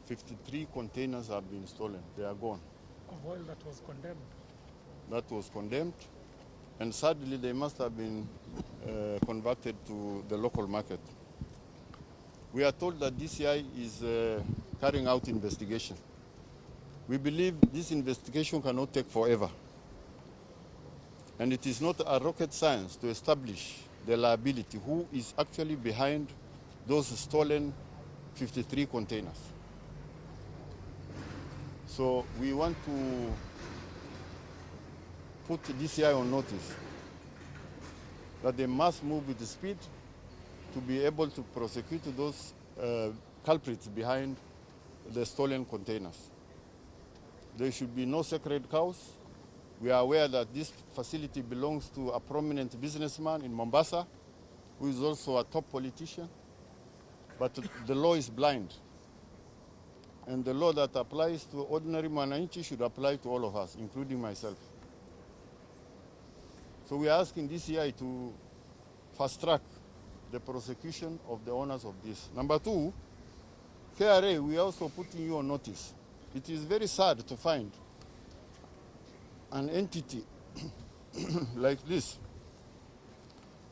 53 containers have been stolen. They are gone. Of oil that was condemned? That was condemned. And sadly, they must have been converted to the local market. We are told that DCI is carrying out investigation. We believe this investigation cannot take forever. And it is not a rocket science to establish the liability, who is actually behind those stolen 53 containers. So we want to put DCI on notice that they must move with the speed to be able to prosecute those culprits behind the stolen containers. There should be no sacred cows. We are aware that this facility belongs to a prominent businessman in Mombasa, who is also a top politician. But the law is blind. And the law that applies to ordinary Mwananchi should apply to all of us, including myself. So we are asking DCI to fast-track the prosecution of the owners of this. Number two, Kiarie, we are also putting you on notice. It is very sad to find an entity like this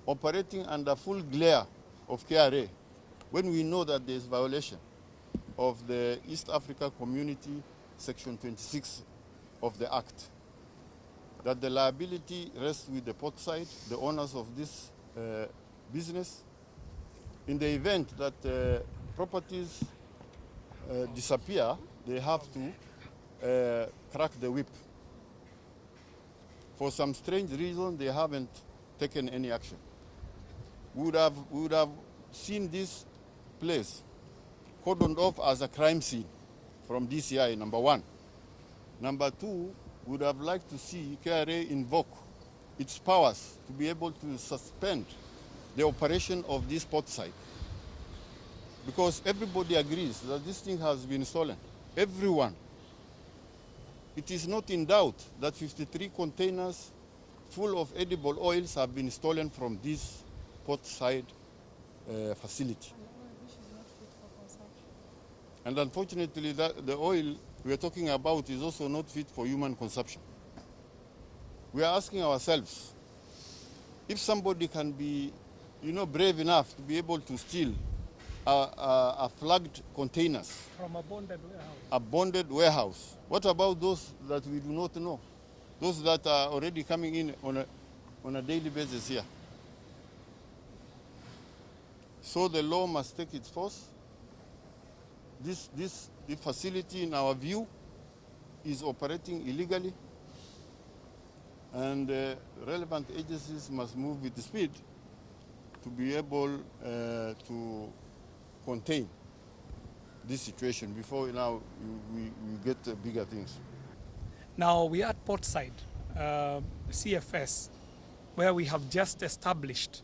operating under full glare of Kiarie when we know that there is violation of the East Africa Community Section 26 of the Act, that the liability rests with the Portside, the owners of this business. In the event that properties disappear, they have to crack the whip. For some strange reason, they haven't taken any action. We would have seen this place cordoned off as a crime scene from DCI, number one. Number two, we would have liked to see KRA invoke its powers to be able to suspend the operation of this port site. Because everybody agrees that this thing has been stolen. Everyone. It is not in doubt that 53 containers full of edible oils have been stolen from this port side facility. And unfortunately, the oil we are talking about is also not fit for human consumption. We are asking ourselves, if somebody can be, brave enough to be able to steal a flagged containers from a bonded warehouse. A bonded warehouse. What about those that we do not know? Those that are already coming in on a daily basis here. So the law must take its course. The facility, in our view, is operating illegally, and relevant agencies must move with the speed to be able to contain this situation before now we get bigger things. Now we are at Portside CFS, where we have just established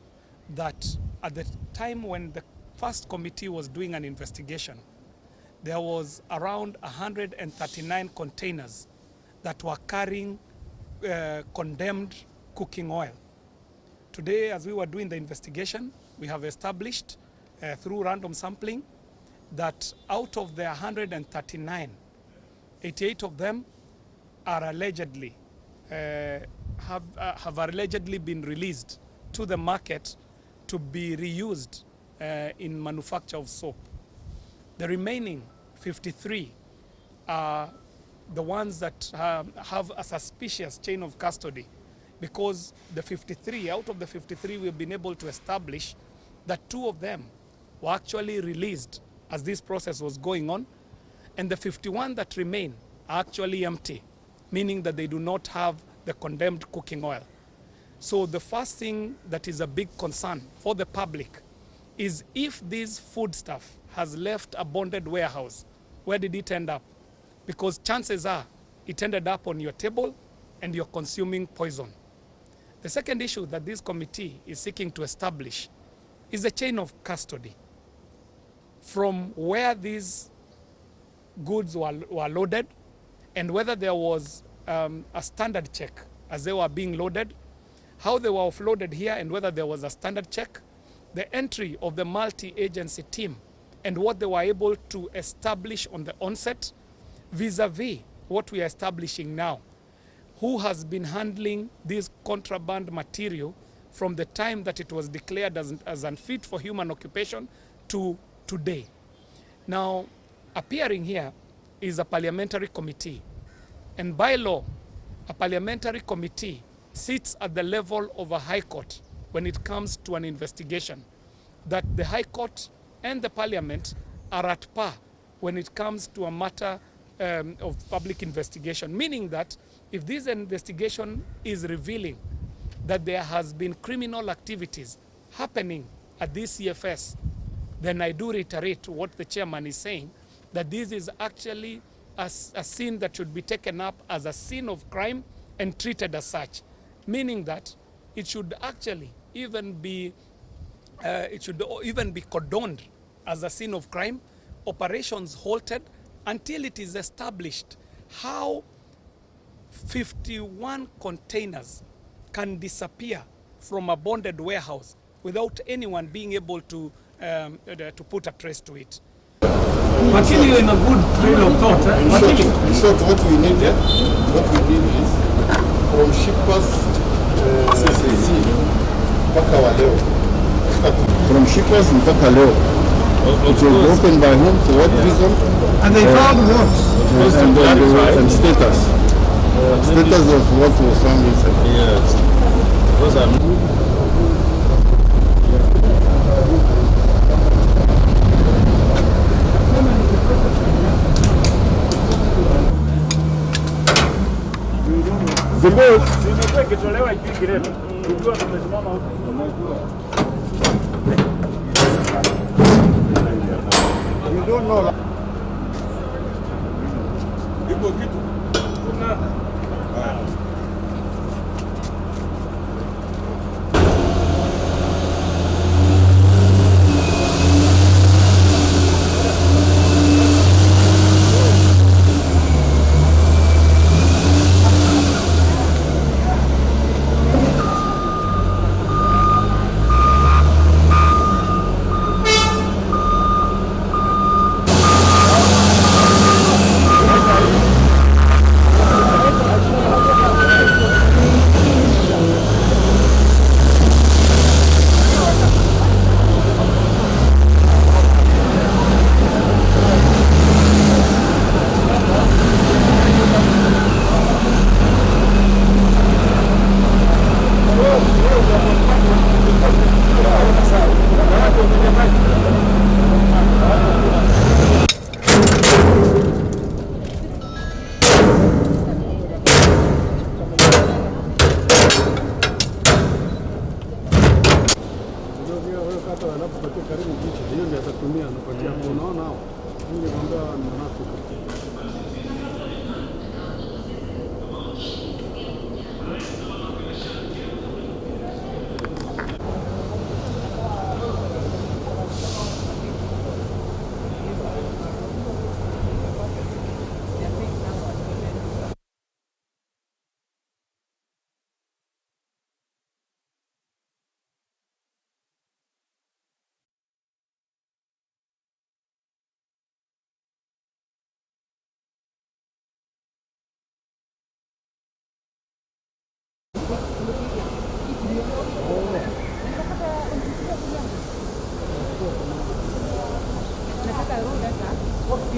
that at the time when the first committee was doing an investigation, there was around 139 containers that were carrying condemned cooking oil. Today, as we were doing the investigation, we have established through random sampling that out of the 139, 88 of them are allegedly have allegedly been released to the market to be reused in manufacture of soap. The remaining 53 are the ones that have a suspicious chain of custody, because out of the 53 we've been able to establish that 2 of them were actually released as this process was going on, and the 51 that remain are actually empty, meaning that they do not have the condemned cooking oil. So the first thing that is a big concern for the public is, if this foodstuff has left a bonded warehouse, where did it end up? Because chances are it ended up on your table and you're consuming poison. The second issue that this committee is seeking to establish is the chain of custody. From where these goods were loaded, and whether there was a standard check as they were being loaded, how they were offloaded here, and whether there was a standard check, the entry of the multi-agency team and what they were able to establish on the onset vis-a-vis what we are establishing now. Who has been handling this contraband material from the time that it was declared as unfit for human occupation to today. Now, appearing here is a parliamentary committee. And by law, a parliamentary committee sits at the level of a high court when it comes to an investigation. That the high court and the parliament are at par when it comes to a matter of public investigation, meaning that if this investigation is revealing that there has been criminal activities happening at this CFS, then I do reiterate what the chairman is saying, that this is actually a sin that should be taken up as a sin of crime and treated as such, meaning that it should actually even be condoned as a sin of crime, operations halted until it is established how 51 containers can disappear from a bonded warehouse without anyone being able to put a trace to it. Actually, you're in a good trail of thought. In short, what we need is from shippers mpaka wa leo. From shippers mpaka leo. It was broken by whom, for what reason? And they found what? And status. Status of what was found inside. Yes. Those are the boat. You don't know.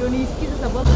Unisikize sababu